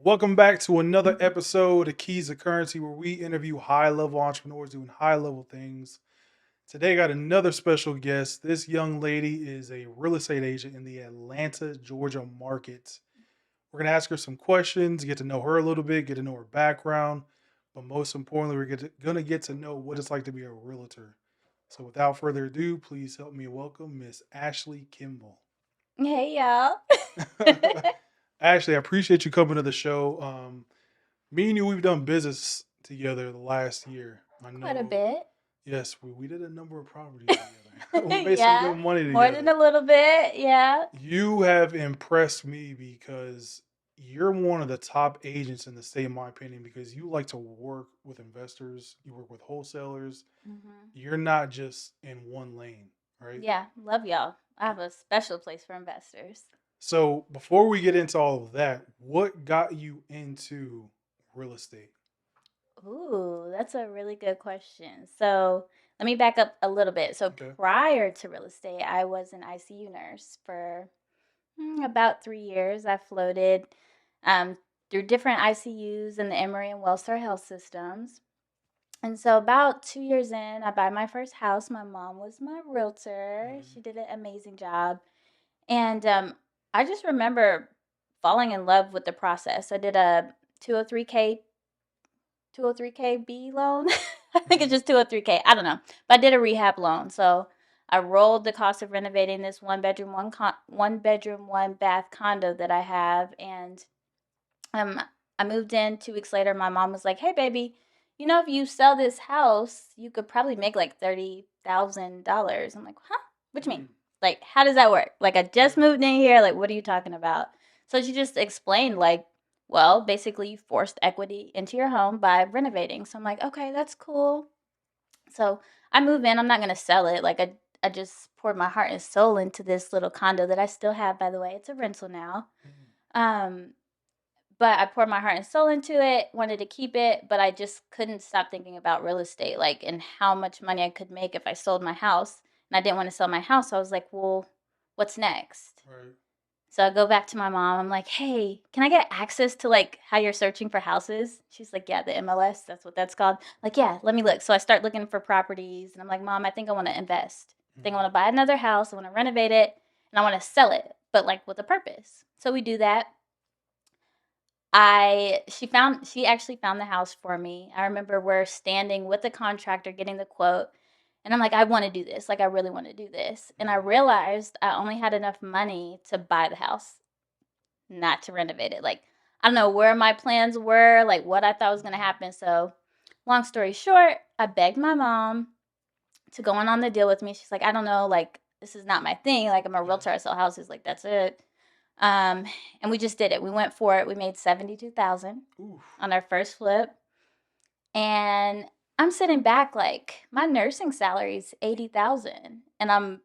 Welcome back to another episode of Keys to Currency, where we interview high level entrepreneurs doing high level things. Today, I got another special guest. This young lady is a real estate agent in the Atlanta, Georgia market. We're going to ask her some questions, get to know her a little bit, get to know her background, but most importantly, we're going to get to know what it's like to be a realtor. So, without further ado, please help me welcome Miss Ashley Kimball. Hey y'all. Ashley, I appreciate you coming to the show. Me and you, we've done business together the last year. I Quite a know, bit. yes, we did a number of properties together. We made some Yeah. good money More than together. a little bit. Yeah. You have impressed me because you're one of the top agents in the state, in my opinion, because you like to work with investors, you work with wholesalers. hmm You're not just in one lane, right? Yeah. Love y'all. I have a special place for investors. So, before we get into all of that, what got you into real estate? Ooh, that's a really good question. So let me back up a little bit. So Okay. prior to real estate, I was an ICU nurse for about 3 years. I floated um, through different ICUs in the Emory and Wellstar health systems. And so about 2 years in, I buy my first house. My mom was my realtor. Mhm. She did an amazing job. And I just remember falling in love with the process. I did a 203K 203K B loan. I think it's Mhm. just 203K. I don't know. But I did a rehab loan. So I rolled the cost of renovating this one bedroom, one bath condo that I have, and um, I moved in 2 weeks later. My mom was like, "Hey, baby, if you sell this house, you could probably make like $30,000." I'm like, "Huh? What you mean? Mm. Like, how does that work? Like, I just Yeah. moved in here. Like, what are you talking about?" So she just explained, like, well, basically, you forced equity into your home by renovating. So I'm like, okay, that's cool. So I move in. I'm not gonna sell it. Like, I just poured my heart and soul into this little condo that I still have, by the way. It's a rental now. Mm. Um, but I poured my heart and soul into it, wanted to keep it, but I just couldn't stop thinking about real estate, like, and how much money I could make if I sold my house. And I didn't want to sell my house. So I was like, well, what's next? Right. So I go back to my mom. I'm like, hey, can I get access to like how you're searching for houses? She's like, yeah, the MLS, that's what that's called. Like, yeah, let me look. So I start looking for properties and I'm like, Mom, I think I want to invest. I think I Mhm. want to buy another house. I want to renovate it and I want to sell it, but like with a purpose. So we do that. She actually found the house for me. I remember we're standing with the contractor getting the quote and I'm like, I want to do this. Like I really want to do this. And I Mhm. realized I only had enough money to buy the house, not to renovate it. Like I don't know where my plans were, like what I thought was going to happen. So, long story short, I begged my mom to go on the deal with me. She's like, I don't know, like this is not my thing. Like I'm a Yeah. realtor, I sell houses, like that's it. Um, and we just did it. We went for it. We made 72,000 Oof. on our first flip. And I'm sitting back like my nursing salary is 80,000 and I'm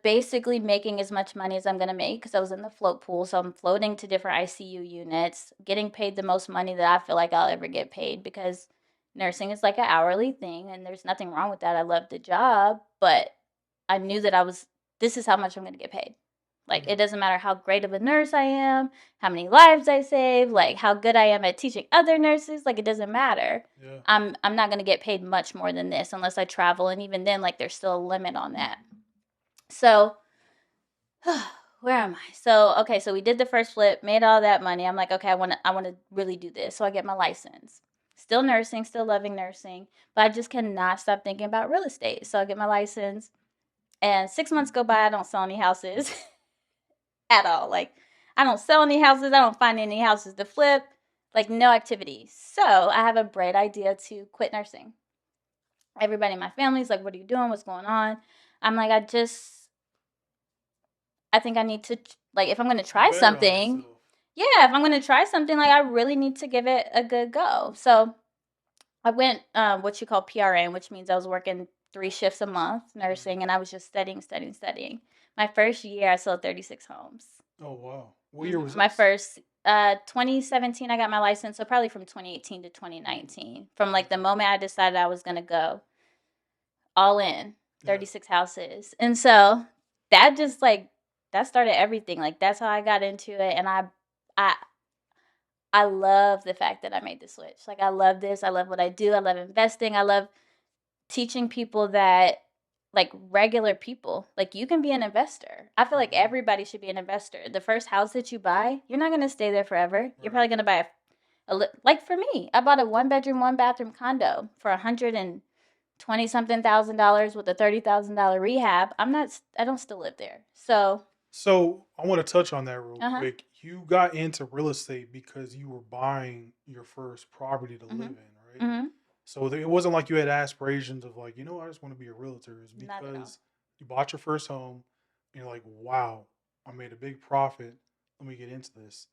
basically making as much money as I'm going to make because I was in the float pool. So I'm floating to different ICU units, getting paid the most money that I feel like I'll ever get paid because nursing is like an hourly thing and there's nothing wrong with that. I love the job, but I knew that this is how much I'm going to get paid. Like, it Mhm. doesn't matter how great of a nurse I am, how many lives I save, like how good I am at teaching other nurses. Like, it doesn't matter. Yeah. I'm not going to get paid much more than this unless I travel. And even then, like, there's still a limit on that. So, where am I? So, okay, so we did the first flip, made all that money. I'm like, okay, I want to really do this. So I get my license. Still nursing, still loving nursing, but I just cannot stop thinking about real estate. So I get my license and 6 months go by, I don't sell any houses at all. Like I don't sell any houses, I don't find any houses to flip, like no activity. So, I have a bright idea to quit nursing. Everybody in my family's like, "What are you doing? What's going on?" I'm like, I think I need to like if I'm going to try Bet on something, yourself. yeah, if I'm going to try something, like I really need to give it a good go. So I went what you call PRN, which means I was working 3 shifts a month Mhm. nursing, and I was just studying, studying, studying. My first year, I sold 36 homes. Oh wow. What year was My this? first 2017, I got my license, so probably from 2018 to 2019. From like the Okay. moment I decided I was going to go all in, Yeah. 36 houses. And so that just like that started everything. Like that's how I got into it and I I love the fact that I made the switch. Like, I love this. I love what I do. I love investing. I love teaching people that, like, regular people, like, you can be an investor. I feel like Hmm. everybody should be an investor. The first house that you buy, you're not going to stay there forever. You're probably Right. going to buy like for me, I bought a 1 bedroom, 1 bathroom condo for 120 something $1,000 with a $30,000 rehab. I don't still live there. So, So I want to touch on that real uh huh. quick. You got into real estate because you were buying your first property to live Mhm. in, right? Mhm. So it wasn't like you had aspirations of like, I just want to be a realtor. It's Not at all. because you bought your first home and you're like, wow, I made a big profit. Let me get into this.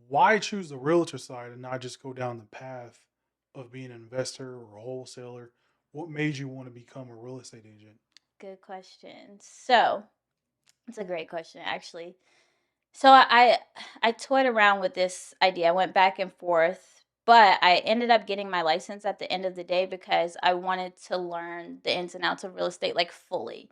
Why choose the realtor side and not just go down the path of being an investor or a wholesaler? What made you want to become a real estate agent? Good question. So, it's a great question, actually. So I toyed around with this idea. I went back and forth, but I ended up getting my license at the end of the day because I wanted to learn the ins and outs of real estate, like, fully.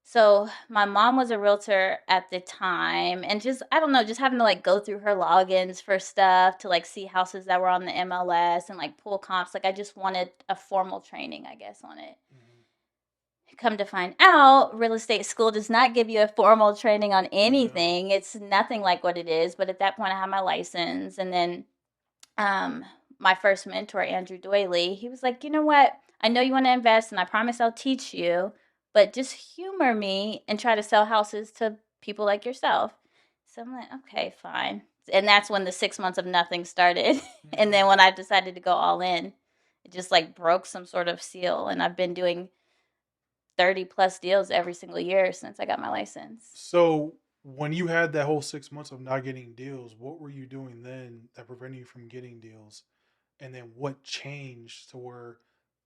So my mom was a realtor at the time, and just, I don't know, just having to, like, go through her logins for stuff to, like, see houses that were on the MLS and, like, pull comps. Like, I just wanted a formal training, I guess, on it. Hmm. Come to find out, real estate school does not give you a formal training on No. anything. It's nothing like what it is. But at that point, I had my license. And then um, my first mentor, Andrew Doyley, he was like, you know what? I know you want to invest, and I promise I'll teach you, but just humor me and try to sell houses to people like yourself. So I'm like, okay, fine. And that's when the 6 months of nothing started. And then Hmm. when I decided to go all in, it just, like, broke some sort of seal. And I've been doing 30 plus deals every single year since I got my license. So when you had that whole 6 months of not getting deals, what were you doing then that prevented you from getting deals? And then what changed to where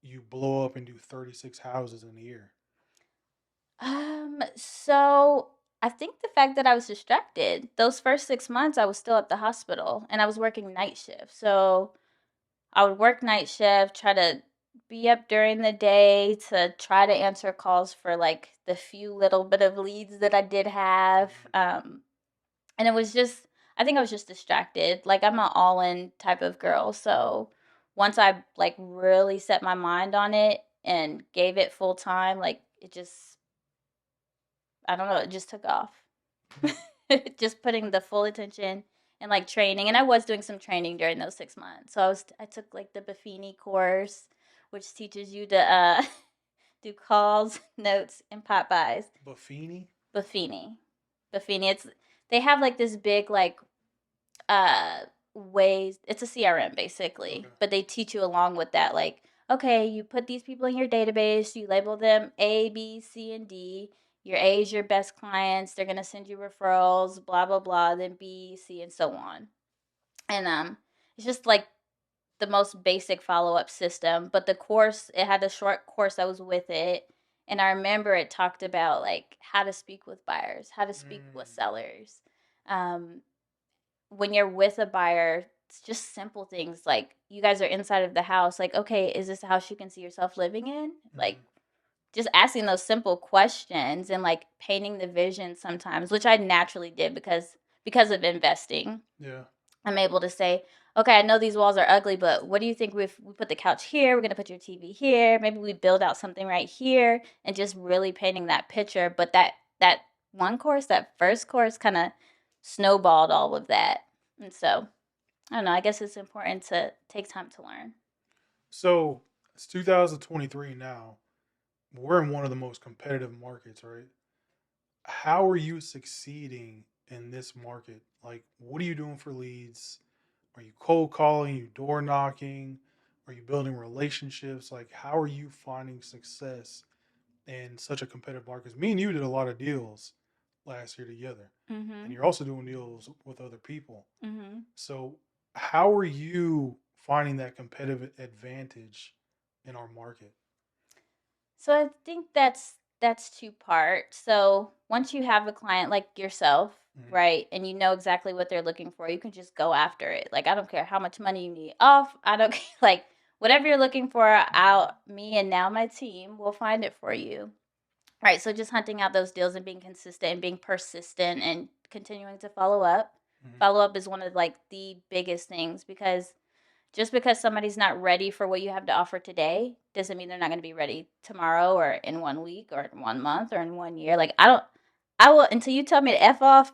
you blow up and do 36 houses in a year? So I think the fact that I was distracted, those first 6 months, I was still at the hospital and I was working night shift. So I would work night shift, try to be up during the day to try to answer calls for, like, the few little bit of leads that I did have. Mhm. And it was just, I think I was just distracted. Like, I'm an all in type of girl. So once I, like, really set my mind on it and gave it full time, like, it just, I don't know, it just took off. Mhm. Just putting the full attention and, like, training. And I was doing some training during those 6 months. So I took, like, the Buffini course, which teaches you to do calls, notes, and pop buys. Buffini? Buffini. Buffini. It's, they have, like, this big, like, uh ways, it's a CRM basically, Okay. but they teach you along with that, like, okay, you put these people in your database, you label them A, B, C, and D. Your A is your best clients, they're going to send you referrals, blah blah blah, then B, C, and so on. And it's just, like, the most basic follow-up system. But the course, it had a short course that was with it, and I remember it talked about, like, how to speak with buyers, how to speak with Mm. sellers. um when you're with a buyer, it's just simple things like, you guys are inside of the house. Like, okay, is this a house you can see yourself living in? Like, Mhm. just asking those simple questions and, like, painting the vision sometimes, which I naturally did because of investing. Yeah. I'm able to say, okay, I know these walls are ugly, but what do you think if we put the couch here? We're gonna put your TV here. Maybe we build out something right here, and just really painting that picture. But that one course, that first course, kind of snowballed all of that, and so I don't know. I guess it's important to take time to learn. So it's 2023 now. We're in one of the most competitive markets, right? How are you succeeding in this market? Like, what are you doing for leads? Are you cold calling? Are you door knocking? Are you building relationships? Like, how are you finding success in such a competitive market? Because me and you did a lot of deals last year together, and Mhm. you're also doing deals with other people. Mhm. So, how are you finding that competitive advantage in our market? So I think that's two parts. So once you have a client like yourself, Mhm. right, and you know exactly what they're looking for, you can just go after it. Like, I don't care how much money you need off. I don't care, like, whatever you're looking for, I'll me and now my team will find it for you. Right. So just hunting out those deals and being consistent and being persistent and continuing to follow up. Mhm. Follow up is one of like the biggest things, because just because somebody's not ready for what you have to offer today doesn't mean they're not going to be ready tomorrow or in 1 week or in 1 month or in 1 year. Like, I will, until you tell me to F off,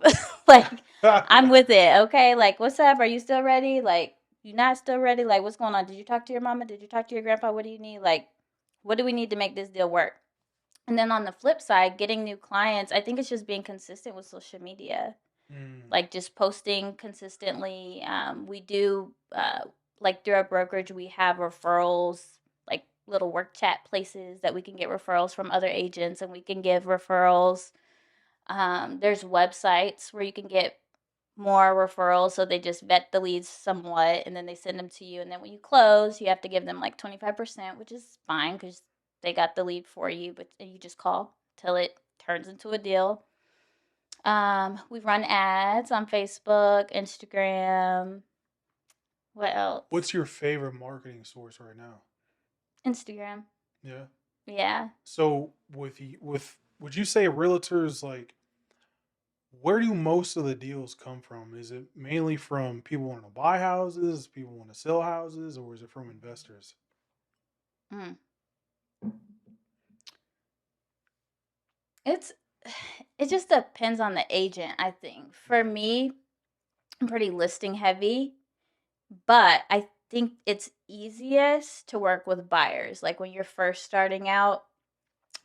like, I'm with it. Okay. Like, what's up? Are you still ready? Like, you not still ready? Like, what's going on? Did you talk to your mama? Did you talk to your grandpa? What do you need? Like, what do we need to make this deal work? And then on the flip side, getting new clients, I think it's just being consistent with social media, Mm. like just posting consistently. We do, like through our brokerage, we have referrals, like little work chat places that we can get referrals from other agents, and we can give referrals. There's websites where you can get more referrals, so they just vet the leads somewhat, and then they send them to you. And then when you close, you have to give them like 25%, which is fine because they got the lead for you, but you just call till it turns into a deal. We run ads on Facebook, Instagram. What else? What's your favorite marketing source right now? Instagram. Yeah. Yeah. So would you say realtors like where do most of the deals come from? Is it mainly from people wanting to buy houses, people want to sell houses, or is it from investors? Mm. It's it just depends on the agent, I think. For Okay. me, I'm pretty listing heavy, but I think it's easiest to work with buyers. Like when you're first starting out,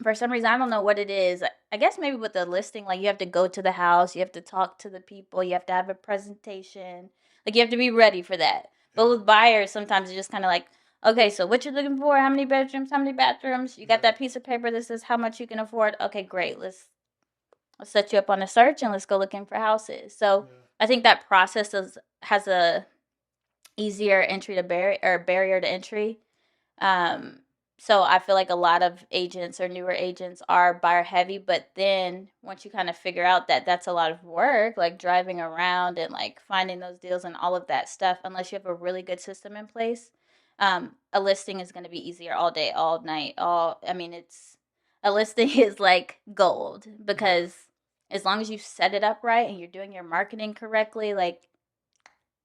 for some reason, I don't know what it is. I guess maybe with the listing, like you have to go to the house, you have to talk to the people, you have to have a presentation. Like you have to be ready for that. But Yeah. with buyers, sometimes it's just kind of like, okay, so what you're looking for? How many bedrooms? How many bathrooms? You got Yeah. that piece of paper that says how much you can afford? Okay, great. Let's set you up on a search and let's go looking for houses. So Yeah. I think that process has a easier entry to barrier, or barrier to entry. um, so I feel like a lot of agents or newer agents are buyer heavy, but then once you kind of figure out that that's a lot of work, like driving around and like finding those deals and all of that stuff, unless you have a really good system in place, a listing is going to be easier all day, all night, I mean, it's a listing is like gold, Yeah. because as long as you set it up right and you're doing your marketing correctly, like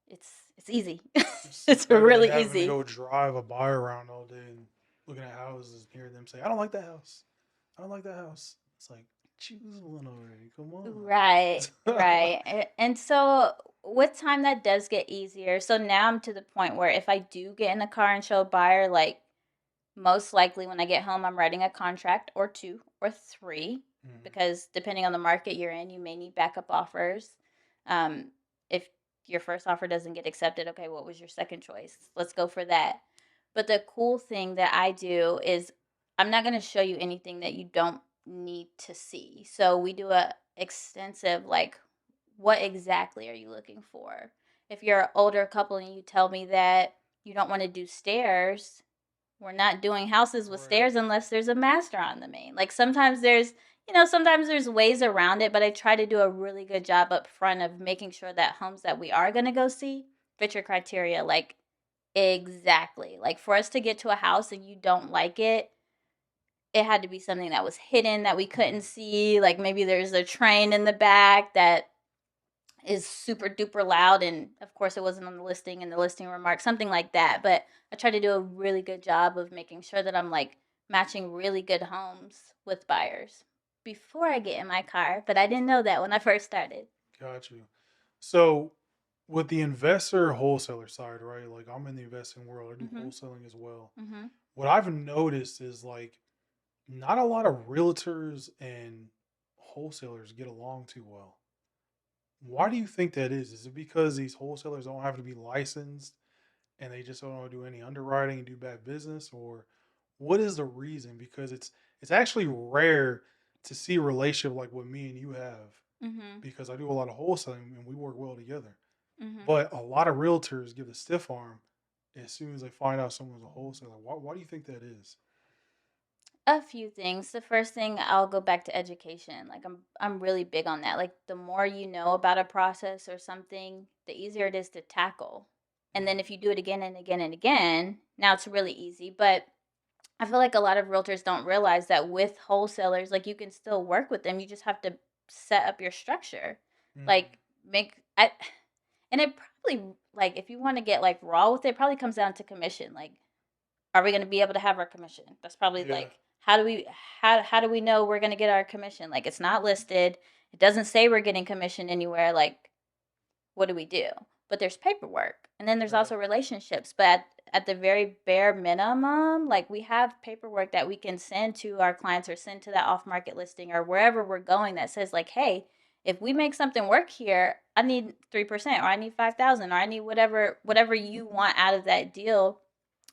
it's easy. It's It's better than really having to easy. go drive a buyer around all day and looking at houses and hearing them say, "I don't like that house. I don't like that house." It's like choose one already. Come Right, on. right. And so with time that does get easier. So now I'm to the point where if I do get in a car and show a buyer, like most likely when I get home, I'm writing a contract or two or three, Mhm. because depending on the market you're in, you may need backup offers. Um, if your first offer doesn't get accepted, okay, what was your second choice? Let's go for that. But the cool thing that I do is I'm not going to show you anything that you don't need to see. So we do a extensive, like, what exactly are you looking for? If you're an older couple and you tell me that you don't want to do stairs, we're not doing houses with Right. stairs unless there's a master on the main. Like sometimes there's ways around it, but I try to do a really good job up front of making sure that homes that we are going to go see fit your criteria, like exactly. Like for us to get to a house and you don't like it had to be something that was hidden that we couldn't Mhm. see. Like maybe there's a train in the back that is super duper loud, and of course it wasn't on the listing in the listing remarks, something like that. But I try to do a really good job of making sure that I'm like matching really good homes with buyers before I get in my car, but I didn't know that when I first started. Got you. So, with the investor wholesaler side, right? Like I'm in the investing world. I do Mhm. wholesaling as well. Mhm. What I've noticed is like not a lot of realtors and wholesalers get along too well. Why do you think that is? Is it because these wholesalers don't have to be licensed and they just don't do any underwriting and do bad business, or what is the reason? Because it's actually rare to see a relationship like what me and you have Mhm. because I do a lot of wholesaling and we work well together. Mhm. But a lot of realtors give the stiff arm as soon as they find out someone's a wholesaler. Why do you think that is? A few things. The first thing, I'll go back to education. Like I'm really big on that. Like the more you know about a process or something, the easier it is to tackle. And then Mm, if you do it again and again and again, now it's really easy. But I feel like a lot of realtors don't realize that with wholesalers, like you can still work with them. You just have to set up your structure. mm, Like make I And it probably, like, if you want to get like raw with it, it probably comes down to commission. Like, are we going to be able to have our commission? That's probably Yeah. like, how do we know we're going to get our commission? Like, it's not listed. It doesn't say we're getting commission anywhere. Like, what do we do? But there's paperwork, and then there's Right. also relationships. But at the very bare minimum, like, we have paperwork that we can send to our clients or send to that off market listing or wherever we're going that says, like, hey, if we make something work here, I need 3% or I need 5,000 or I need whatever you want out of that deal.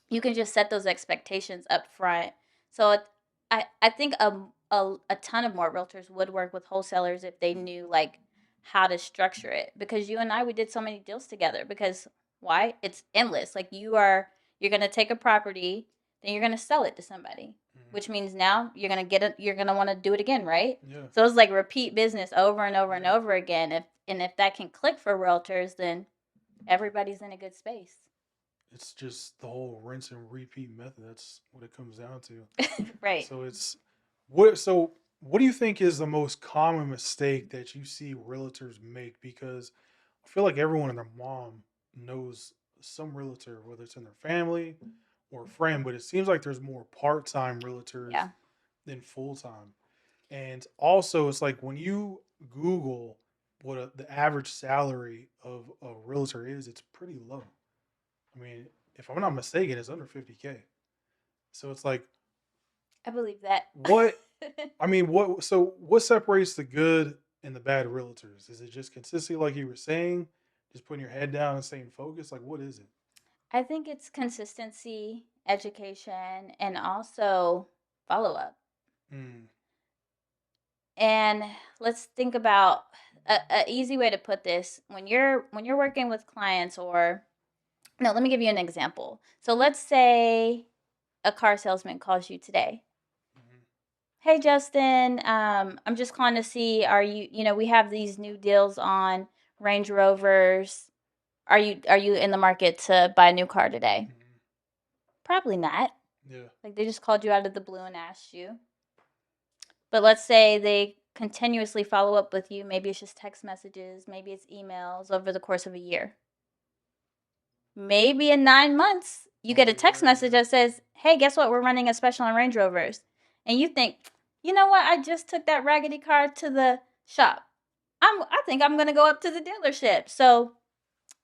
You can just set those expectations up front. So I think a ton of more realtors would work with wholesalers if they knew, like, how to structure it. Because you and I, we did so many deals together. Because why? It's endless. Like, you're gonna take a property, then you're gonna sell it to somebody, Hmm. which means now you're gonna get it. You're gonna want to do it again, right? Yeah. So it's like repeat business over and over and Yeah. over again. If that can click for realtors, then everybody's in a good space. It's just the whole rinse and repeat method. That's what it comes down to. Right. So it's what so what do you think is the most common mistake that you see realtors make? Because I feel like everyone and their mom knows some realtor, whether it's in their family or a friend, but it seems like there's more part-time realtors Yeah. than full-time. And also it's like when you Google what the average salary of a realtor is, it's pretty low. I mean, if I'm not mistaken, it's under 50K. So it's like, I believe that. what? I mean, what? So what separates the good and the bad realtors? Is it just consistency, like you were saying, just putting your head down and staying focused? Like, what is it? I think it's consistency, education, and also follow up. Mm, And let's think about a easy way to put this. When you're working with clients, or no, let me give you an example. So let's say a car salesman calls you today. mm, Hey Justin, I'm just calling to see, are we have these new deals on Range Rovers. Are you in the market to buy a new car today? mm, Probably not. yeah. Like, they just called you out of the blue and asked you. But let's say they continuously follow up with you. Maybe it's just text messages, maybe it's emails over the course of a year. Maybe in 9 months, you get All a the way text there. message Yeah. that says, hey, guess what? We're running a special on Range Rovers. And you think, you know what? I just took that raggedy car to the shop. I think I'm going to go up to the dealership. So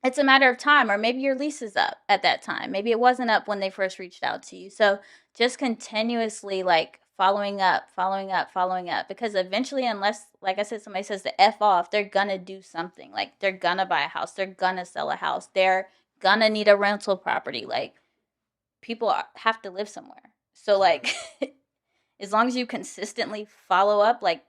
it's a matter of time, or maybe your lease is up at that time. Maybe it wasn't up when they first reached out to you. So just continuously, like, following up, following up, following up, because eventually, unless, like I said, somebody says to F off, they're gonna do something. Like, they're gonna buy a house, they're gonna sell a house, they're gonna need a rental property. Like, people have to live somewhere. So, Right. like, as long as you consistently follow up, like,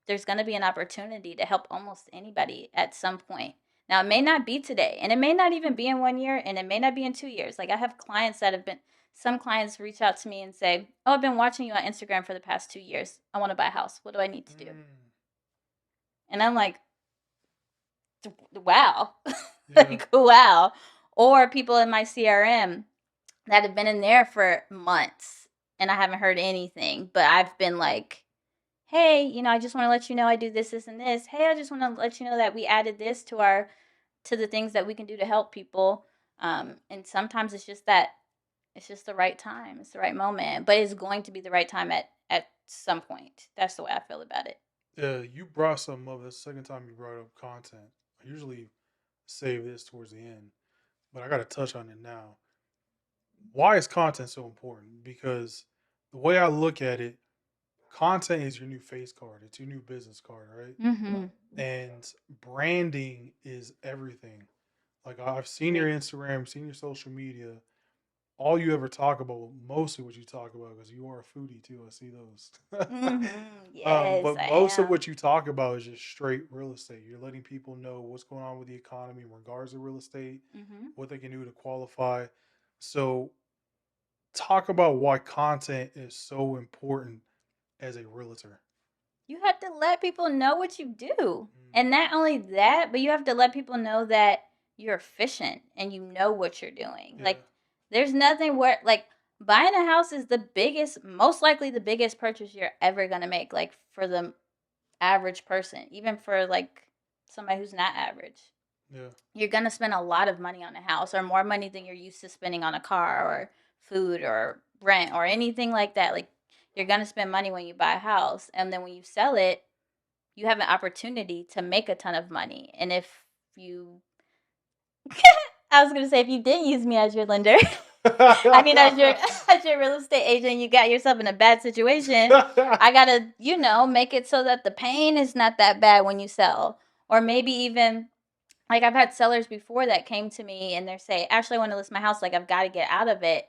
there's going to be an opportunity to help almost anybody at some point. Now, it may not be today, and it may not even be in 1 year, and it may not be in 2 years. Like, I have clients that have been, some clients reach out to me and say, oh, I've been watching you on Instagram for the past 2 years. I want to buy a house. What do I need to do? Mm, And I'm like, wow. yeah. Like, wow. Or people in my CRM that have been in there for months and I haven't heard anything, but I've been like, hey, I just want to let you know I do this, this, and this. Hey, I just want to let you know that we added this to the things that we can do to help people. And sometimes it's just the right time. It's the right moment, but it's going to be the right time at some point. That's the way I feel about it. Yeah. You brought something up. That's the second time you brought up content. I usually save this towards the end, but I got to touch on it now. Why is content so important? Because the way I look at it, content is your new face card. It's your new business card, right? Mm-hmm. And branding is everything. Like I've seen your Agree. Instagram, seen your social media. All you ever talk about, well, mostly what you talk about, because you are a foodie too. I see those. Mm-hmm. Yes, But I most of am. what you talk about is just straight real estate. You're letting people know what's going on with the economy in regards to real estate, Mm-hmm. what they can do to qualify. So, talk about why content is so important as a realtor. You have to let people know what you do. Mm, And not only that, but you have to let people know that you're efficient and you know what you're doing. yeah, Like, there's nothing where, like, buying a house is the biggest, most likely the biggest purchase you're ever going to make, like, for the average person, even for, like, somebody who's not average. Yeah. you're going to spend a lot of money on a house, or more money than you're used to spending on a car or food or rent or anything like that. Like, you're going to spend money when you buy a house. And then when you sell it, you have an opportunity to make a ton of money. And if you, I was going to say, if you didn't use me as your lender, I mean, as your as your real estate agent, you got yourself in a bad situation. I gotta, make it so that the pain is not that bad when you sell, or maybe even like I've had sellers before that came to me and they're saying, "Ashley, I want to list my house. Like, I've got to get out of it."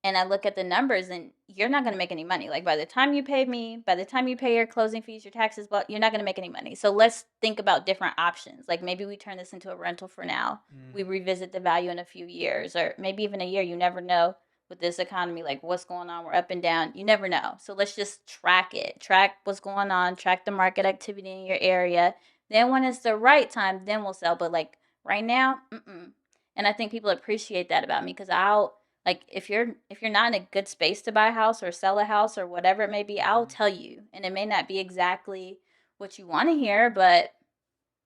And I look at the numbers, and you're not going to make any money. Like, by the time you pay me, by the time you pay your closing fees, your taxes, but you're not going to make any money. So let's think about different options. Like, maybe we turn this into a rental for now. We Mhm. revisit the value in a few years, or maybe even a year. You never know with this economy, like what's going on. We're up and down. You never know. So let's just track it. Track what's going on. Track the market activity in your area. Then when it's the right time, then we'll sell. But like right now, mm-mm. And I think people appreciate that about me, because I'll, like, if you're not in a good space to buy a house or sell a house or whatever it may be, I'll Mhm. tell you. And it may not be exactly what you want to hear, but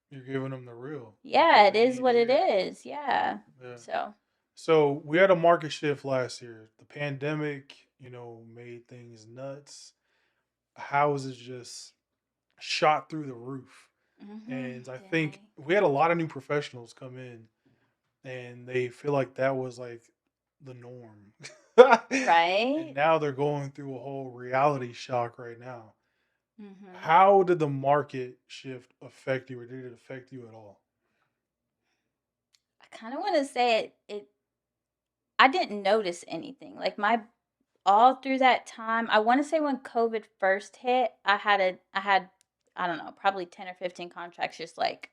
You're giving them the real, yeah, what it they is need to what it hear. is. Yeah. Yeah. So, So we had a market shift last year. The pandemic, made things nuts. Houses just shot through the roof. And I think yeah. we had a lot of new professionals come in and they feel like that was like the norm. And Right? now they're going through a whole reality shock right now. hmm How did the market shift affect you, or did it affect you at all? I kind of want to say I didn't notice anything. Like, all through that time, I want to say when COVID first hit, I don't know, probably 10 or 15 contracts just like,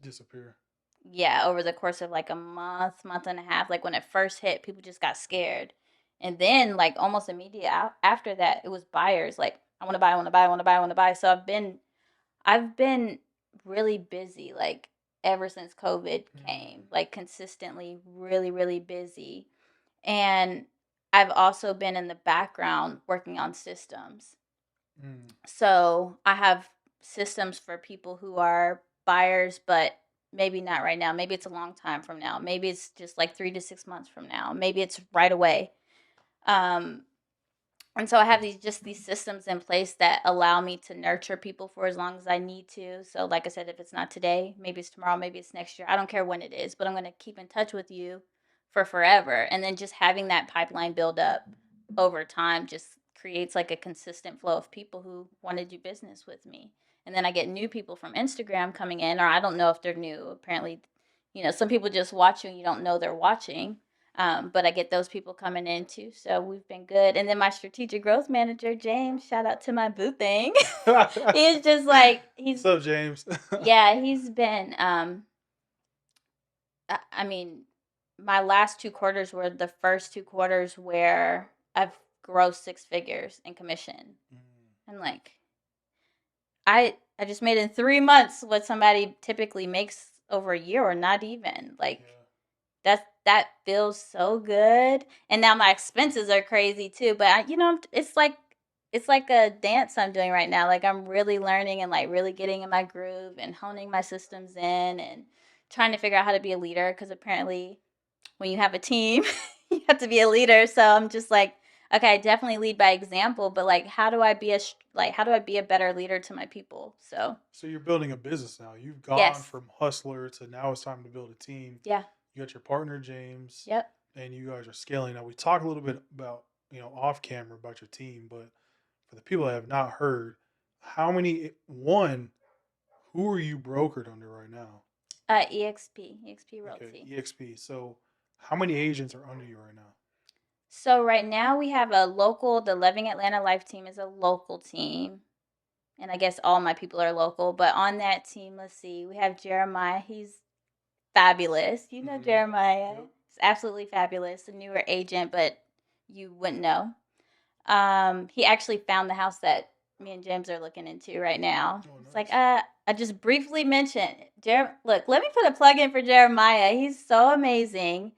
Disappear. yeah, over the course of like a month and a half. Like, when it first hit, people just got scared. And then, like, almost immediate after that, it was buyers. Like, I want to buy, I want to buy, I want to buy, I want to buy. So I've been really busy, like, ever since COVID came, Mm, like, consistently really, really busy. And I've also been in the background working on systems. mm, So I have systems for people who are buyers, but maybe not right now. Maybe it's a long time from now. Maybe it's just like 3 to 6 months from now. Maybe it's right away. Um, and so I have these systems in place that allow me to nurture people for as long as I need to. So like I said, if it's not today, maybe it's tomorrow, maybe it's next year. I don't care when it is, but I'm going to keep in touch with you for forever. And then just having that pipeline build up over time just creates like a consistent flow of people who want to do business with me. And then I get new people from Instagram coming in, or I don't know if they're new. Apparently, some people just watch you and you don't know they're watching. But I get those people coming in too. So we've been good. And then my strategic growth manager, James, shout out to my boo thing. mm. He's just like, What's up, James? yeah, he's been, I mean, my last 2 quarters were the first 2 quarters where I've grossed 6 figures in commission. Mm, I'm like, I just made in 3 months what somebody typically makes over a year, or not even. Like, yeah. that feels so good. And now my expenses are crazy too, but it's like a dance I'm doing right now. Like, I'm really learning and like really getting in my groove and honing my systems in and trying to figure out how to be a leader, because apparently when you have a team, you have to be a leader. So I'm just like, okay, I definitely lead by example, but like, how do I be a better leader to my people? So, So you're building a business now. You've gone yes. from hustler to now it's time to build a team. Yeah. You got your partner James, Yep. and you guys are scaling. Now we talked a little bit about off camera about your team, but for the people that have not heard, how many one who are you brokered under right now? EXP Okay, Realty. EXP. So how many agents are under you right now? So right now we have the Living Atlanta Life team is a local team. And I guess all my people are local. But on that team, let's see, we have Jeremiah. He's fabulous. You know Mm-hmm. Jeremiah. Yep. He's absolutely fabulous. A newer agent, but you wouldn't know. He actually found the house that me and James are looking into right now. Oh, It's like, nice. I just briefly mentioned Look, let me put a plug in for Jeremiah. He's so amazing.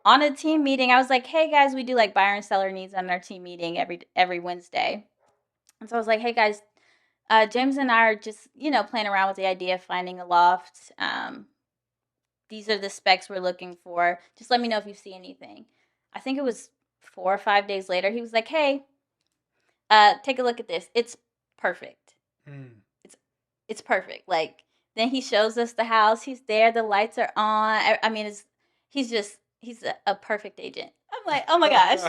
On a team meeting, I was like, "Hey guys, we do like buyer and seller needs on our team meeting every Wednesday." And so I was like, "Hey guys, James and I are just playing around with the idea of finding a loft. these are the specs we're looking for. Just let me know if you see anything. I think it was 4 or 5 days later. He was like, hey, take a look at this. It's perfect. Mm. It's it's perfect. Like then he shows us the house. He's there. The lights are on. I mean, he's a perfect agent. I'm like, oh my gosh.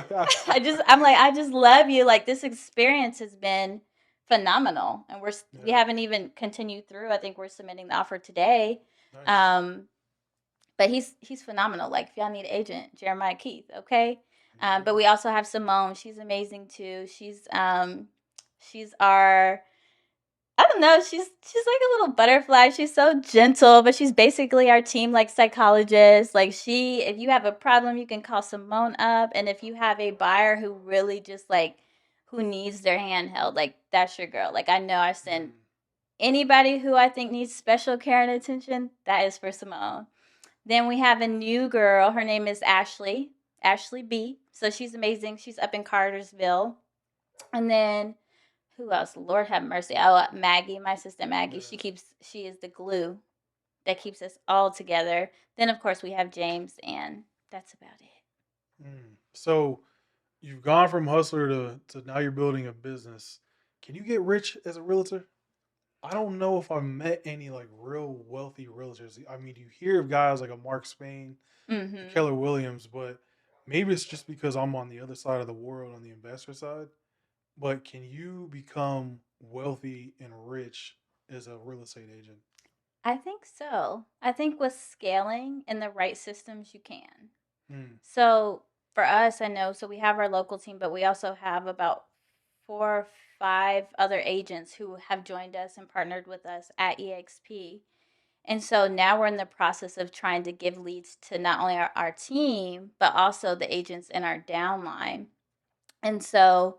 I just love you. Like this experience has been phenomenal, and we Yeah, haven't even continued through. I think we're submitting the offer today. nice. Um, but he's phenomenal. Like if y'all need an agent, Jeremiah Keith, okay. But we also have Simone. She's amazing too. She's our I don't know. She's like a little butterfly. She's so gentle, but she's basically our team like psychologist. Like if you have a problem, you can call Simone up, and if you have a buyer who really just like who needs their hand held, like that's your girl. Like I know I send Mm. anybody who I think needs special care and attention. That is for Simone. Then we have a new girl. Her name is Ashley B. So she's amazing. She's up in Cartersville. And then who else? Lord have mercy. Oh, Maggie, my sister Maggie. Yeah. She is the glue that keeps us all together. Then of course we have James, and that's about it. Mm. So you've gone from hustler to now you're building a business. Can you get rich as a realtor? I don't know if I've met any like real wealthy realtors. I mean, you hear of guys like a Mark Spain, a Mm-hmm. Keller Williams, but maybe it's just because I'm on the other side of the world on the investor side. But can you become wealthy and rich as a real estate agent? I think so. I think with scaling and the right systems, you can. Mm. So for us, I know. So we have our local team, but we also have about 4 or 5 other agents who have joined us and partnered with us at EXP. And so now we're in the process of trying to give leads to not only our team, but also the agents in our downline. And so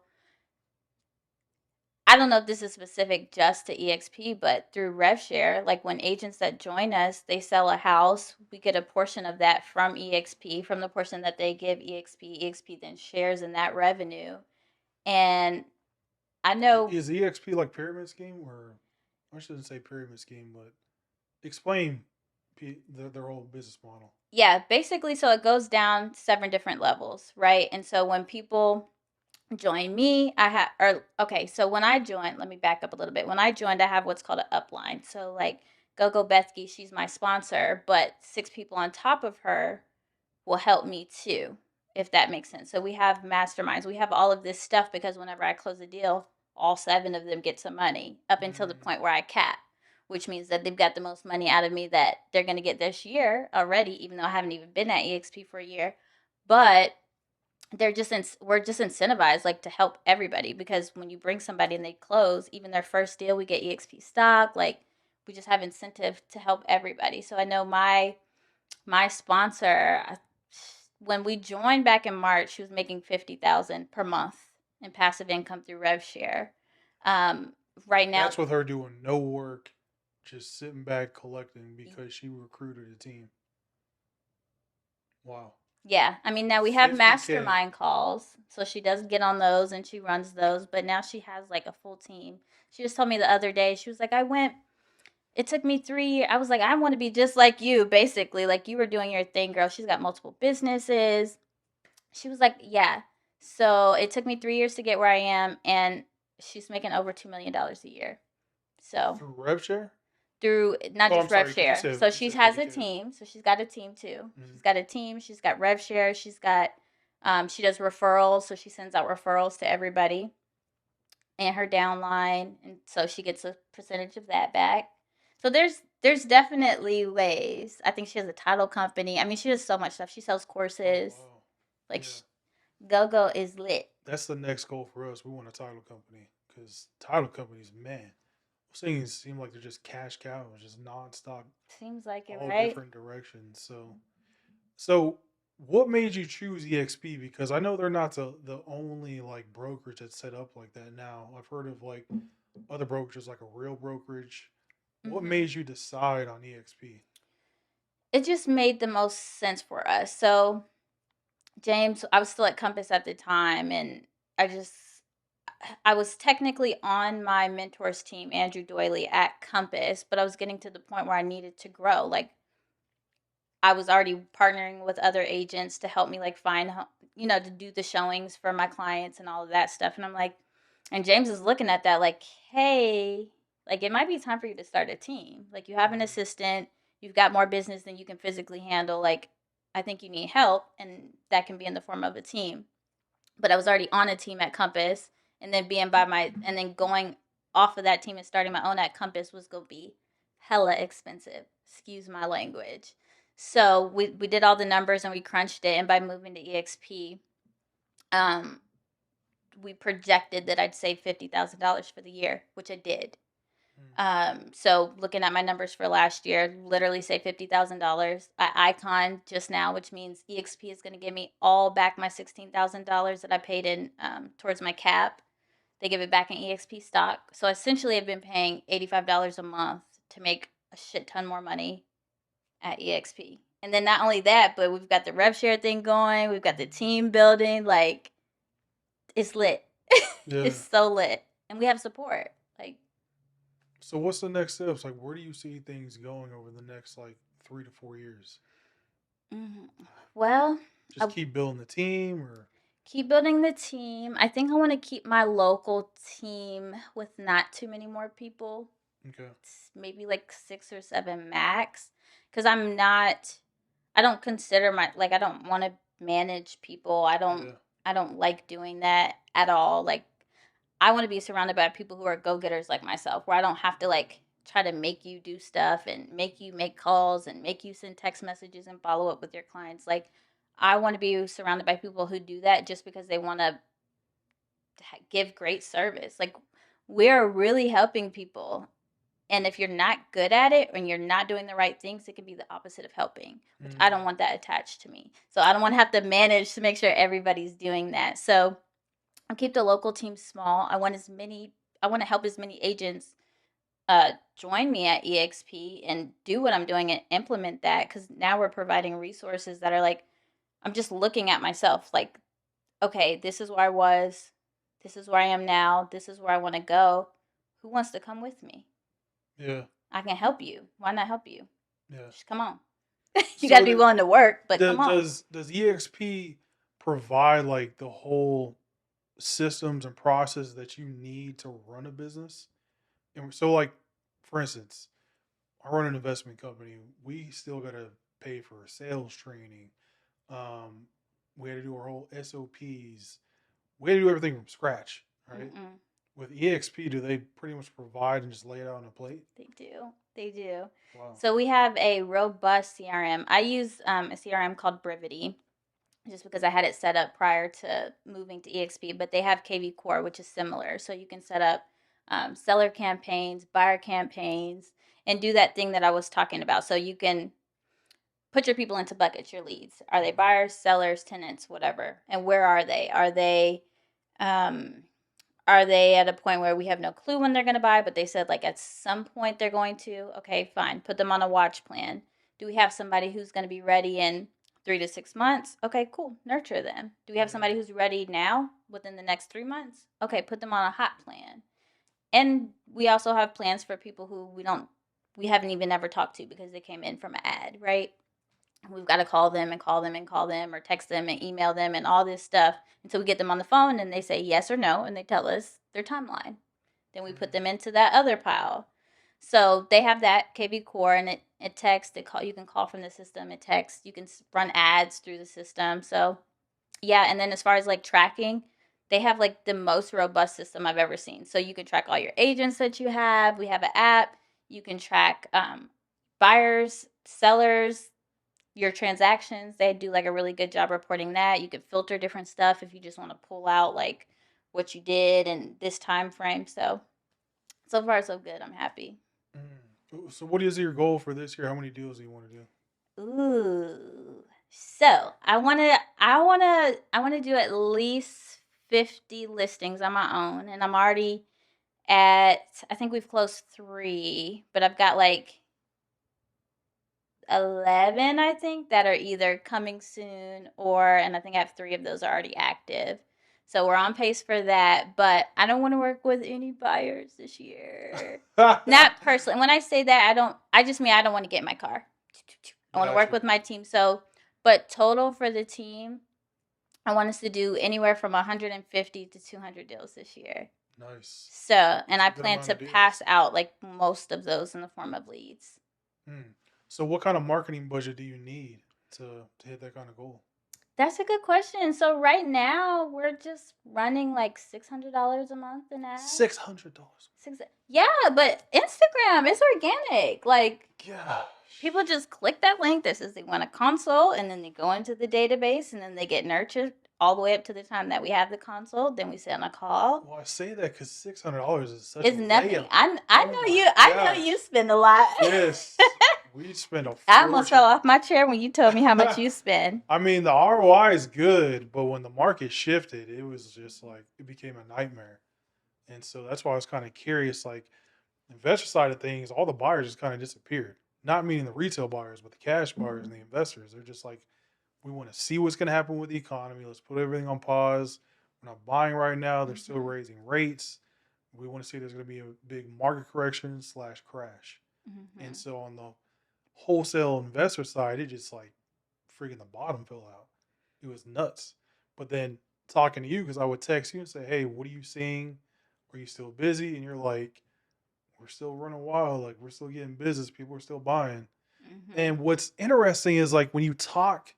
I don't know if this is specific just to EXP, but through RevShare, like when agents that join us, they sell a house, we get a portion of that from EXP, from the portion that they give EXP. EXP then shares in that revenue. And I know, Is EXP like pyramid scheme, or I shouldn't say pyramid scheme, but explain their whole business model. yeah, basically, so it goes down 7 different levels, right? And so when people join me, I have, or okay, so when I joined, let me back up a little bit. When I joined, I have what's called an upline. So like Gogo Bethke, she's my sponsor, but 6 people on top of her will help me too, if that makes sense. So we have masterminds, we have all of this stuff because whenever I close a deal, all 7 of them get some money up until the Mm. point where I cap, which means that they've got the most money out of me that they're going to get this year already, even though I haven't even been at EXP for a year. But we're just incentivized like to help everybody because when you bring somebody and they close even their first deal, we get EXP stock. Like we just have incentive to help everybody. So I know my sponsor, when we joined back in March, she was making 50,000 per month in passive income through RevShare. um, right now, That's with her doing no work, just sitting back collecting because she recruited a team. Wow. yeah, I mean, now we have 50K. mastermind calls, so she does get on those and she runs those, but now she has like a full team. She just told me the other day, she was like, it took me 3 years. I was like, I want to be just like you, basically. Like you were doing your thing, girl. She's got multiple businesses. She was like, yeah. So it took me 3 years to get where I am, and she's making over $2 million a year. So Through RevShare? through not Oh, just I'm sorry, rev because you share. said So you she said has a 50K. team. So she's got a team too. Mm-hmm. She's got a team. She's got rev share. She's got she does referrals. So she sends out referrals to everybody in her downline, and so she gets a percentage of that back. So there's definitely ways. I think she has a title company. I mean, she does so much stuff. She sells Oh, courses. wow. Like Yeah. GoGo is lit. That's the next goal for us. We want a title company because title companies, man, those things seem like they're just cash cows, just nonstop, Seems like it, all right? different directions. So what made you choose EXP? Because I know they're not the only like brokerage that's set up like that now. I've heard of like other brokerages like a real brokerage. What Mm-hmm. made you decide on EXP? It just made the most sense for us. So James, I was still at Compass at the time, and I just I was technically on my mentor's team, Andrew Doyley, at Compass, but I was getting to the point where I needed to grow. Like I was already partnering with other agents to help me like find, to do the showings for my clients and all of that stuff. And I'm like, and James is looking at that like, hey, like it might be time for you to start a team. Like you have an assistant, you've got more business than you can physically handle. Like I think you need help, and that can be in the form of a team. But I was already on a team at Compass, and then and then going off of that team and starting my own at Compass was gonna be hella expensive. Excuse my language. So we did all the numbers and we crunched it, and by moving to EXP, um, we projected that I'd save $50,000 for the year, which I did. So looking at my numbers for last year, literally say $50,000 at Icon just now, which means EXP is going to give me all back my $16,000 that I paid in towards my cap. They give it back in EXP stock. So essentially, I've been paying $85 a month to make a shit ton more money at EXP. And then not only that, but we've got the rev share thing going. We've got the team building. Like it's lit. Yeah. It's so lit, and we have support. Like So what's the next steps? Like, where do you see things going over the next like 3 to 4 years? mhm. Well, Just I keep building the team, or keep building the team. I think I want to keep my local team with not too many more people, okay, maybe like 6 or 7 max. Because I don't consider I don't want to manage people. yeah, I don't like doing that at all. Like, I want to be surrounded by people who are go getters like myself, where I don't have to like try to make you do stuff and make you make calls and make you send text messages and follow up with your clients. Like, I want to be surrounded by people who do that just because they want to give great service. Like, we're really helping people. And if you're not good at it and you're not doing the right things, it can be the opposite of helping, which I don't want that attached to me. So I don't want to have to manage to make sure everybody's doing that. So I'll keep the local team small. I want to help as many agents join me at EXP and do what I'm doing and implement that, because now we're providing resources that are like, I'm just looking at myself like, okay, this is where I was, this is where I am now, this is where I want to go. Who wants to come with me? yeah, I can help you. Why not help you? yeah. Just come on. You got So to be willing to work, but does come on. does EXP provide like the whole systems and process that you need to run a business? And so, like, for instance, I run an investment company. We still got to pay for sales training. Um, we had to do our whole SOPs. We had to do everything from scratch, right? Mm-mm. With EXP, do they pretty much provide and just lay it out on a plate? They do. They do. Wow. So we have a robust CRM. I use a CRM called Brivity, just because I had it set up prior to moving to EXP, but they have KV Core, which is similar. So you can set up seller campaigns, buyer campaigns, and do that thing that I was talking about. So you can put your people into buckets, your leads. Are they buyers, sellers, tenants, whatever? And where are they? Um, are they at a point where we have no clue when they're going to buy, but they said like at some point they're going to? Okay, fine. Put them on a watch plan. Do we have somebody who's going to be ready in 3 to 6 months? Okay, cool. Nurture them. Do we have somebody who's ready now within the next 3 months? Okay, put them on a hot plan. And we also have plans for people who we haven't even ever talked to because they came in from an ad, right? We've got to call them and call them and call them, or text them and email them and all this stuff until we get them on the phone and they say yes or no and they tell us their timeline. Then we put them into that other pile. So they have that KV Core, and it texts. You can call from the system. It texts. You can run ads through the system. So yeah, and then as far as like tracking, they have like the most robust system I've ever seen. So you can track all your agents that you have. We have an app. You can track buyers, sellers, your transactions. They do like a really good job reporting that. You can filter different stuff if you just want to pull out like what you did in this time frame. So far so good. I'm happy. So, what is your goal for this year? How many deals do you want to do? Ooh. So I wanna do at least 50 listings on my own, and I'm already at, I think we've closed 3, but I've got like 11, I think, that are either coming soon, and I think I have 3 of those are already active. So we're on pace for that, but I don't want to work with any buyers this year. Not personally. When I say that, I just mean I don't want to get in my car. I want to work Gotcha. with my team. So, but total for the team, I want us to do anywhere from 150 to 200 deals this year. Nice. So, and That's I a good plan amount to of deals. pass out like most of those in the form of leads. Hmm. So, what kind of marketing budget do you need to hit that kind of goal? That's a good question. So right now we're just running like $600 a month in ads. $600. Six, yeah, but Instagram is organic. Like Gosh. people just click that link that says they want a consult, and then they go into the database, and then they get nurtured all the way up to the time that we have the consult. Then we sit on a call. Well, I say that because $600 is such a It's nothing. layup. I Oh know my you. I know you gosh. spend a lot. Yes, we spend a I almost fell fortune. off my chair when you told me how much you spend. I mean, the ROI is good, but when the market shifted, it was just like it became a nightmare. And so that's why I was kind of curious. Like, investor side of things, all the buyers just kind of disappeared. Not meaning the retail buyers, but the cash buyers and the investors. They're just like, we want to see what's going to happen with the economy. Let's put everything on pause. We're not buying right now. They're still Mm-hmm. raising rates. We want to see there's going to be a big market correction slash crash. And Mm-hmm. so on the wholesale investor side, it just like freaking the bottom fell out. It was nuts. But then talking to you, because I would text you and say, hey, what are you seeing? Are you still busy? And you're like, we're still running wild. Like, we're still getting business. People are still buying. Mm-hmm. And what's interesting is like when you talk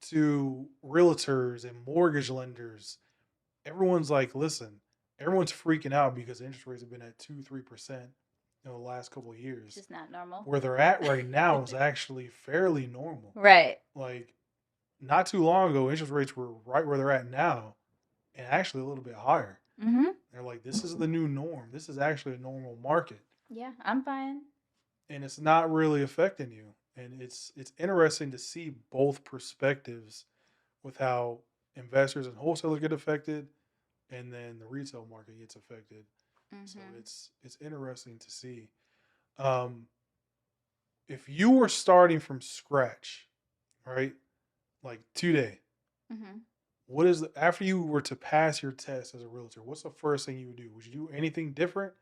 to realtors and mortgage lenders, everyone's like, listen, everyone's freaking out because interest rates have been at 2-3% the last couple of It's years. just not normal. Where they're at right now is actually fairly normal. Right. Like not too long ago, interest rates were right where they're at now and actually a little bit higher. Mm-hmm. They're like, this is the new norm. This is actually a normal market. Yeah, I'm fine. And it's not really affecting you. And it's interesting to see both perspectives with how investors and wholesalers get affected and then the retail market gets affected. So Mm-hmm. it's interesting to see. Um, if you were starting from scratch, right? Like today, Mm-hmm. what is after you were to pass your test as a realtor, what's the first thing you would do? Would you do anything different?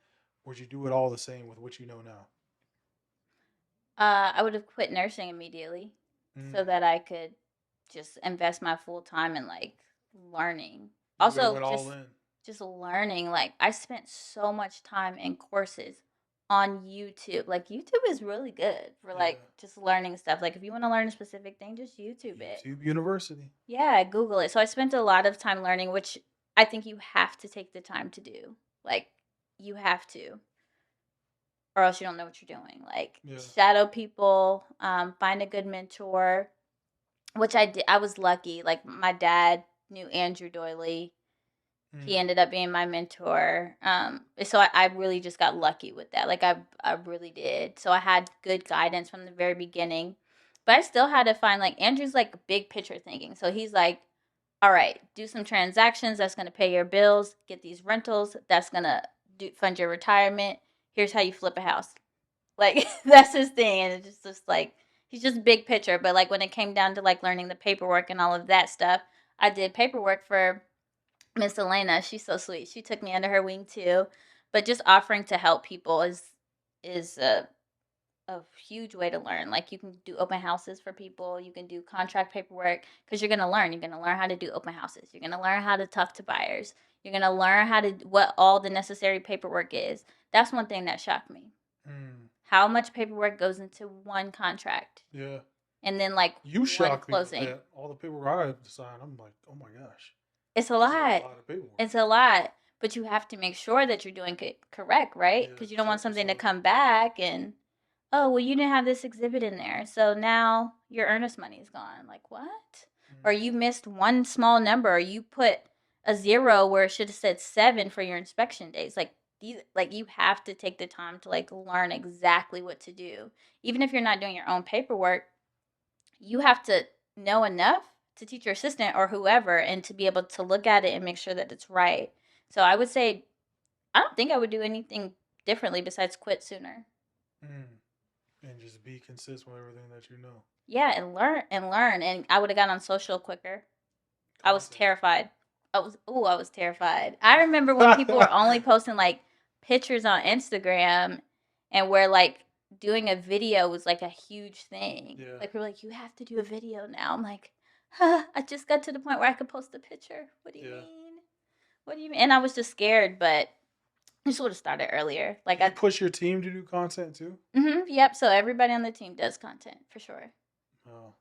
Or would you do it all the same with what you know now? I would have quit nursing immediately Mm. so that I could just invest my full time in like learning. You would have Also, went all in. just learning. Like I spent so much time in courses on YouTube. Like YouTube is really good for Yeah. like just learning stuff. Like if you want to learn a specific thing, just YouTube it. YouTube University. Yeah, Google it. So I spent a lot of time learning, which I think you have to take the time to do. Like you have to, or else you don't know what you're doing. Like Yeah. shadow people, find a good mentor, which I did. I was lucky. Like my dad knew Andrew Doyley. He Mm. ended up being my mentor. So I really just got lucky with that. Like I really did. So I had good guidance from the very beginning, but I still had to find like Andrew's like big picture thinking. So he's like, all right, do some transactions that's going to pay your bills, get these rentals, that's going to fund your retirement. Here's how you flip a house. Like that's his thing, and it's just like he's just big picture. But like when it came down to like learning the paperwork and all of that stuff, I did paperwork for Miss Elena. She's so sweet. She took me under her wing too. But just offering to help people is a huge way to learn. Like you can do open houses for people. You can do contract paperwork because you're gonna learn. You're gonna learn how to do open houses. You're gonna learn how to talk to buyers. You're gonna learn how to what all the necessary paperwork is. That's one thing that shocked me. Mm. How much paperwork goes into one contract, Yeah. and then like You one shocked me with closing. that. All the paperwork I have to sign, I'm like, oh my gosh, It's a this is a lot. lot of paperwork. It's a lot. But you have to make sure that you're doing it correct, right? Yeah, Because you don't want protect something to yourself. come back and oh, well, you didn't have this exhibit in there. So now your earnest money is gone. Like, what? Or Mm. you missed one small number, or you put a zero where it should have said 7 for your inspection days. Like, these, like you have to take the time to like learn exactly what to do. Even if you're not doing your own paperwork, you have to know enough to teach your assistant or whoever and to be able to look at it and make sure that it's right. So I would say I don't think I would do anything differently besides quit sooner. Mm. And just be consistent with everything that you know. Yeah, and learn. And I would have got on social quicker. I was Content. terrified. I was terrified. I remember when people were only posting like pictures on Instagram and where like doing a video was like a huge thing. Yeah. Like we're like, you have to do a video now. I'm like, huh, I just got to the point where I could post a picture. What do you Yeah. mean? What do you mean? And I was just scared, but I just would have started earlier. Like Do you I, push your team to do content too? yep. So everybody on the team does content for sure. Oh,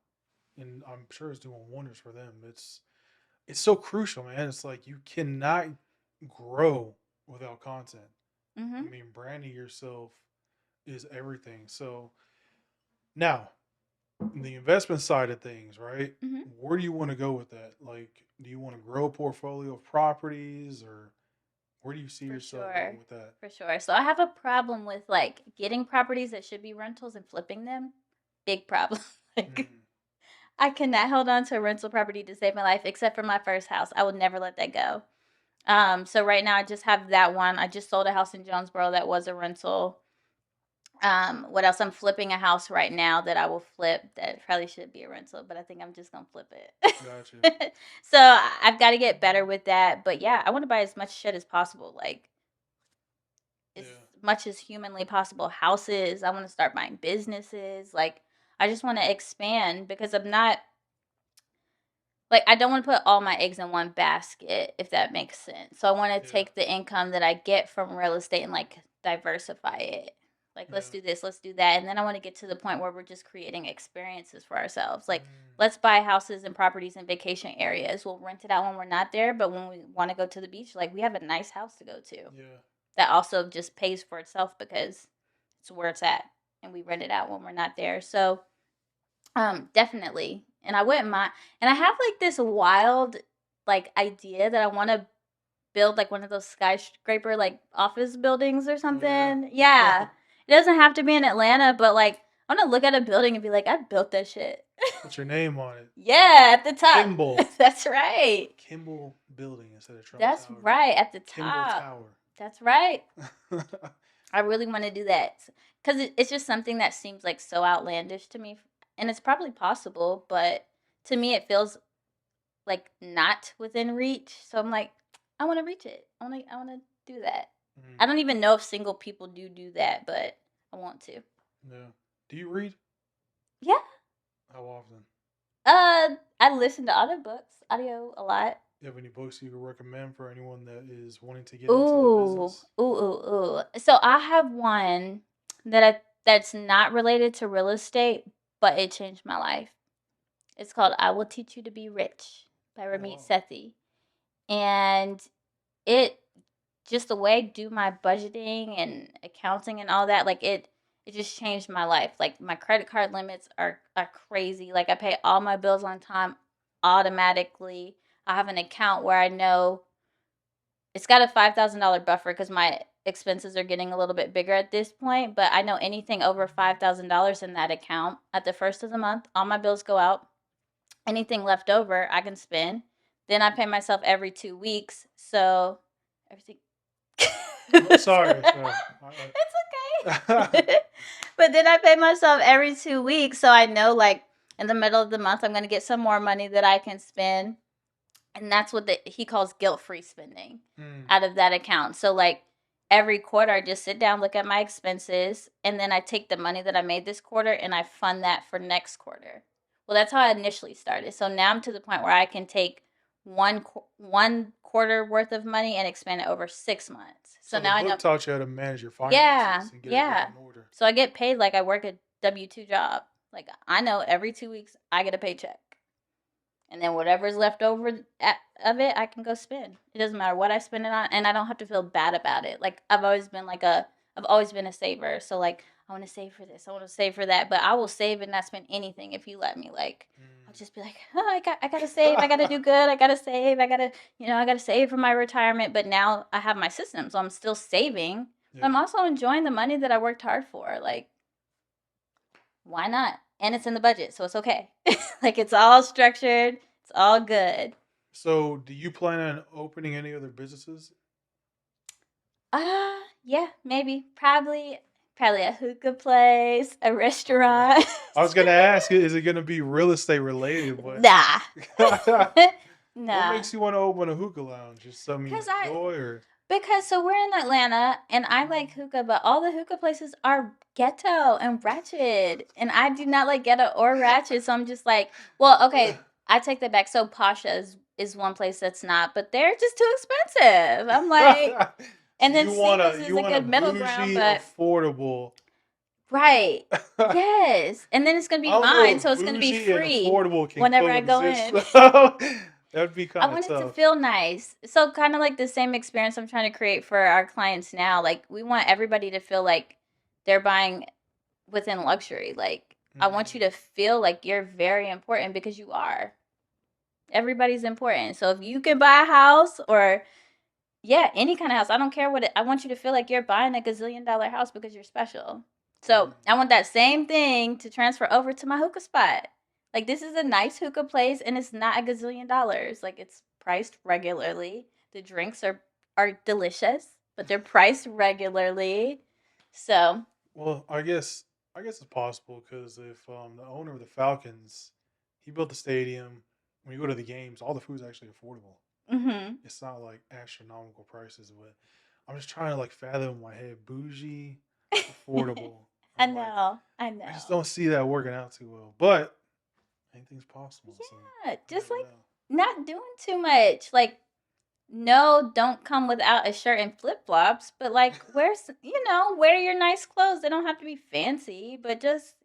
and I'm sure it's doing wonders for them. It's so crucial, man. It's like you cannot grow without content. I Mhm. mean, branding yourself is everything. So now, the investment side of things, right? Mhm. Where do you want to go with that? Like, do you want to grow a portfolio of properties, or where do you see For yourself going sure. with that? For sure. So I have a problem with like getting properties that should be rentals and flipping them. Big problem. Like Mm, I cannot hold on to a rental property to save my life, except for my first house. I would never let that go. So right now I just have that one. I just sold a house in Jonesboro that was a rental. What else? I'm flipping a house right now that I will flip that probably should be a rental, but I think I'm just gonna flip gotcha. it. So I've got to get better with that. But yeah, I want to buy as much shit as possible, like as Yeah. much as humanly possible. Houses. I want to start buying businesses. Like I just want to expand because I'm not like I don't want to put all my eggs in one basket, if that makes sense. So I want to Yeah. take the income that I get from real estate and like diversify it. Like let's Yeah. do this, let's do that, and then I want to get to the point where we're just creating experiences for ourselves. Like Mm, let's buy houses and properties in vacation areas. We'll rent it out when we're not there, but when we want to go to the beach, like we have a nice house to go to. yeah. That also just pays for itself because it's where it's at, and we rent it out when we're not there. So definitely. And I wouldn't mind. And I have like this wild like idea that I want to build like one of those skyscraper like office buildings or Oh yeah. something. Yeah. It doesn't have to be in Atlanta, but like I want to look at a building and be like, I built that shit. Put your name on it. Yeah, at the top. Kimball. That's right. Kimball Building instead of Trump That's Tower. right. At the Kimball top. Tower. That's right. I really want to do that because it's just something that seems like so outlandish to me, and it's probably possible, but to me it feels like not within reach. So I'm like, I want to reach it. I want to do that. Mm, I don't even know if single people do that, but I want to. yeah. Do you read? Yeah. How often? I listen to audio a lot. You have any books you could recommend for anyone that is wanting to get into the Ooh, business? ooh, ooh, ooh. So I have one that's not related to real estate, but it changed my life. It's called "I Will Teach You to Be Rich" by Oh Ramit wow. Sethi, and it just the way I do my budgeting and accounting and all that, like it just changed my life. Like my credit card limits are crazy. Like I pay all my bills on time automatically. I have an account where I know it's got a $5,000 buffer because my expenses are getting a little bit bigger at this point. But I know anything over $5,000 in that account at the first of the month, all my bills go out. Anything left over, I can spend. Then I pay myself every 2 weeks. So everything. Oh, sorry. Sorry. It's okay. But then I pay myself every 2 weeks. So I know, like, in the middle of the month, I'm going to get some more money that I can spend, and that's what he calls guilt-free spending Mm, out of that account. So like every quarter I just sit down, look at my expenses, and then I take the money that I made this quarter and I fund that for next quarter. Well, that's how I initially started. So now I'm to the point where I can take one quarter worth of money and expand it over 6 months. So so the now I book know. taught you how to manage your Yeah, finances and get everything yeah. in order. So I get paid like I work a W-2 job. Like I know every 2 weeks I get a paycheck, and then whatever's left over of it, I can go spend. It doesn't matter what I spend it on, and I don't have to feel bad about it. Like I've always been a saver. So like I want to save for this, I want to save for that, but I will save and not spend anything if you let me. Like I'll just be like, oh, I gotta save, I gotta do good, I gotta save, I gotta save for my retirement. But now I have my system, so I'm still saving, but Yeah. I'm also enjoying the money that I worked hard for. Like why not? And it's in the budget, so it's okay. Like it's all structured, it's all good. So, do you plan on opening any other businesses? Yeah, maybe. Probably a hookah place, a Okay. restaurant. I was gonna ask, is it gonna be real estate related? But Nah. what Nah. makes you want to open a hookah lounge? Just something you Cause I enjoy, or? Because so we're in Atlanta and I like hookah, but all the hookah places are ghetto and ratchet. And I do not like ghetto or ratchet. So I'm just like, well, okay, I take that back. So Pasha is one place that's not, but they're just too expensive. I'm like, So and then Seamus you is a want a good middle ground, bougie, but affordable. right. I Yes. And then it's gonna be don't know mine, if so it's gonna be bougie and free affordable can whenever I go coexist. in. So that'd be I kind of want it to tough. feel nice. So kind of like the same experience I'm trying to create for our clients now. Like we want everybody to feel like they're buying within luxury. Like I want you Mm. to feel like you're very important because you are. Everybody's important. So if you can buy a house or yeah, any kind of house, I don't care what I want you to feel like you're buying a gazillion-dollar house because you're special. So I want that same thing to transfer over to my hookah spot. Like this is a nice hookah place and it's not a gazillion dollars. Like it's priced regularly. The drinks are delicious, but they're priced regularly. So Well, I guess it's possible because if the owner of the Falcons, he built the stadium. When you go to the games, all the food's actually affordable. mhm. It's not like astronomical prices, but I'm just trying to like fathom in my head bougie, affordable. I I'm like, know. I I just know. don't see that working out too well. But anything's possible, so Yeah, you just never like know. not doing too much. Like no, don't come without a shirt and flip flops, but like wear your nice clothes. They don't have to be fancy, but just,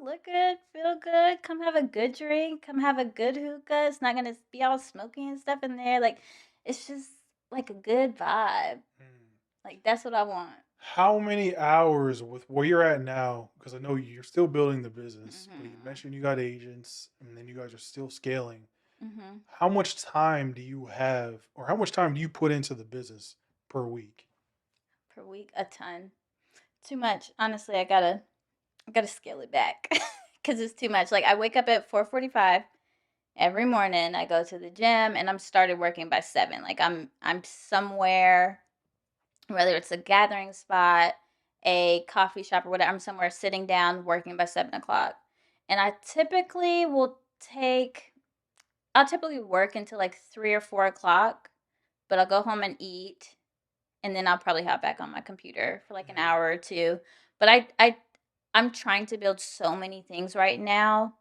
look good, feel good, come have a good drink, come have a good hookah. It's not gonna be all smoky and stuff in there. Like it's just like a good vibe. Hmm. Like that's what I want. How many hours with where you're at now? Because I know you're still building the business, but you Mhm. mentioned you got agents, and then you guys are still scaling. Mhm. How much time do you have, or how much time do you put into the business per week? Per week, a ton. Too much. Honestly, I gotta scale it back because it's too much. Like I wake up at 4:45 every morning. I go to the gym and I'm started working by 7. Like I'm somewhere, whether it's a gathering spot, a coffee shop, or whatever. I'm somewhere sitting down working by 7 o'clock, and I'll typically work until like 3 or 4 o'clock, but I'll go home and eat, and then I'll probably hop back on my computer for like an Mm. hour or two. But I'm trying to build so many things right now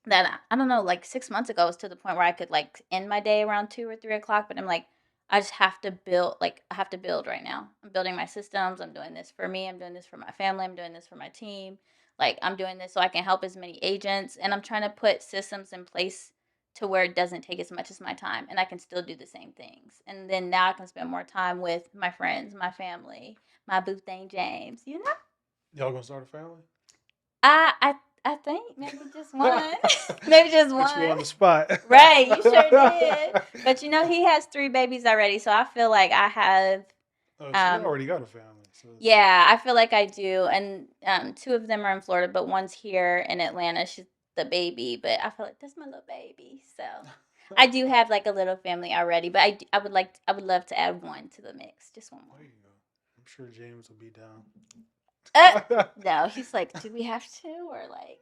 that I don't know, like 6 months ago, I was to the point where I could like end my day around 2 or 3 o'clock. But I'm like, I just have to build. Like I have to build right now. I'm building my systems. I'm doing this for me. I'm doing this for my family. I'm doing this for my team. Like I'm doing this so I can help as many agents, and I'm trying to put systems in place to where it doesn't take as much as my time, and I can still do the same things. And then now I can spend more time with my friends, my family, my boo thing James. Y'all gonna start a family? I I I think maybe just one. Maybe just Put you one. on the spot. Right, you sure did. But he has 3 babies already, so I feel like I have Oh, so you um already got a family. So it's yeah, I feel like I do. And 2 of them are in Florida, but one's here in Atlanta. She's the baby, but I feel like that's my little baby. So I do have like a little family already, but I would love to add one to the mix, just one there more. you go. I'm sure James will be Uh, down. no, he's like, do we have to, or like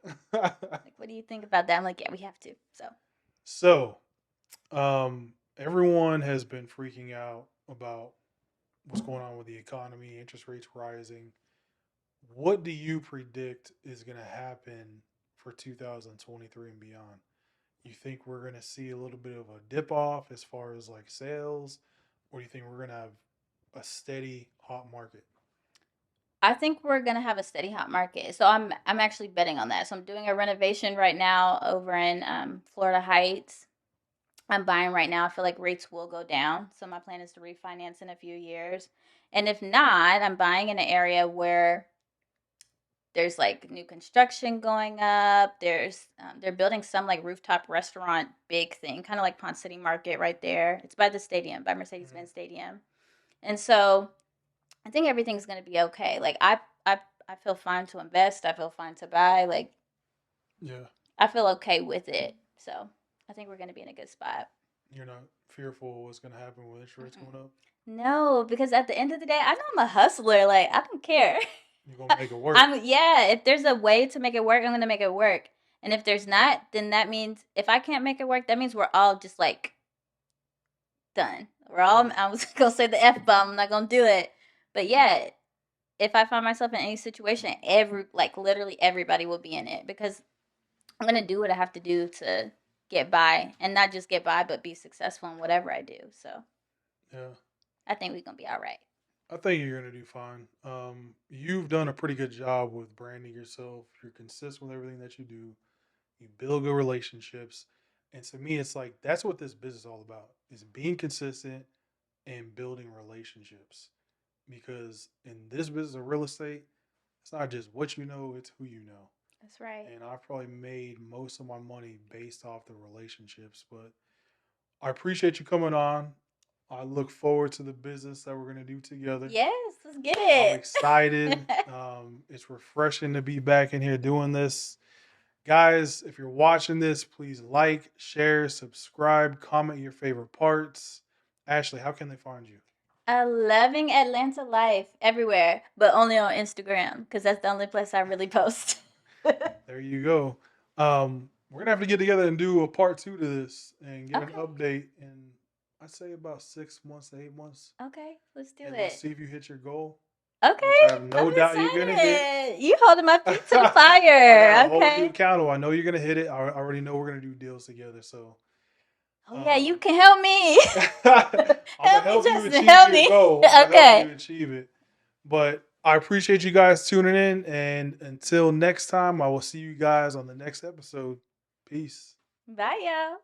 what do you think about that? I'm like, yeah, we have to. So So, everyone has been freaking out about what's going on with the economy, interest rates rising. What do you predict is going to happen for 2023 and beyond? You think we're going to see a little bit of a dip off as far as like sales, or do you think we're going to have a steady hot market? I think we're gonna have a steady hot market. So I'm actually betting on that. So I'm doing a renovation right now over in Florida Heights. I'm buying right now. I feel like rates will go down. So my plan is to refinance in a few years. And if not, I'm buying in an area where there's like new construction going up. They're building some like rooftop restaurant big thing, kind of like Pond City Market right there. It's by the stadium, by Mercedes Mm-hmm. Benz Stadium. And so I think everything's gonna be okay. Like I feel fine to invest. I feel fine to buy. Like Yeah, I feel okay with it. So I think we're gonna be in a good spot. you're not fearful what's going to happen with interest rates going Mm-mm. up. No, because at the end of the day, I know I'm a hustler. Like I don't care. You're going to make it work. Yeah. If there's a way to make it work, I'm gonna make it work. And if there's not, then that means if I can't make it work, that means we're all just like done. I was gonna say the F bomb. I'm not gonna do it. But yeah, if I find myself in any situation, literally everybody will be in it because I'm gonna do what I have to do to get by, and not just get by, but be successful in whatever I do. So Yeah. I think we're gonna be all right. I think you're gonna do fine. You've done a pretty good job with branding yourself. You're consistent with everything that you do. You build good relationships, and to me, it's like that's what this business is all about: is being consistent and building relationships. Because in this business of real estate, it's not just what you know; it's who you know. That's right. And I've probably made most of my money based off the relationships. But I appreciate you coming on. I look forward to the business that we're gonna do together. Yes, let's get I'm it. excited. It's refreshing to be back in here doing this. Guys, if you're watching this, please like, share, subscribe, comment your favorite parts. Ashley, how can they find you? Loving Atlanta life everywhere, but only on Instagram because that's the only place I really post. There you go. We're gonna have to get together and do a part two to this and get an Okay. update in I'd say about 6 months to 8 months. Okay, let's do And let's it. see if you hit your goal, which I Okay, have I'm no doubt you're gonna hit. excited. You holding my feet to the I gotta fire. hold you Okay. accountable. I know you're gonna hit it. I already know we're gonna do deals together. So Oh yeah, you um, can help me. I'm gonna Help me, help you Justin. achieve Help your me. goal. I'm gonna help you Okay. achieve it. But I appreciate you guys tuning in. And until next time, I will see you guys on the next episode. Peace. Bye, y'all.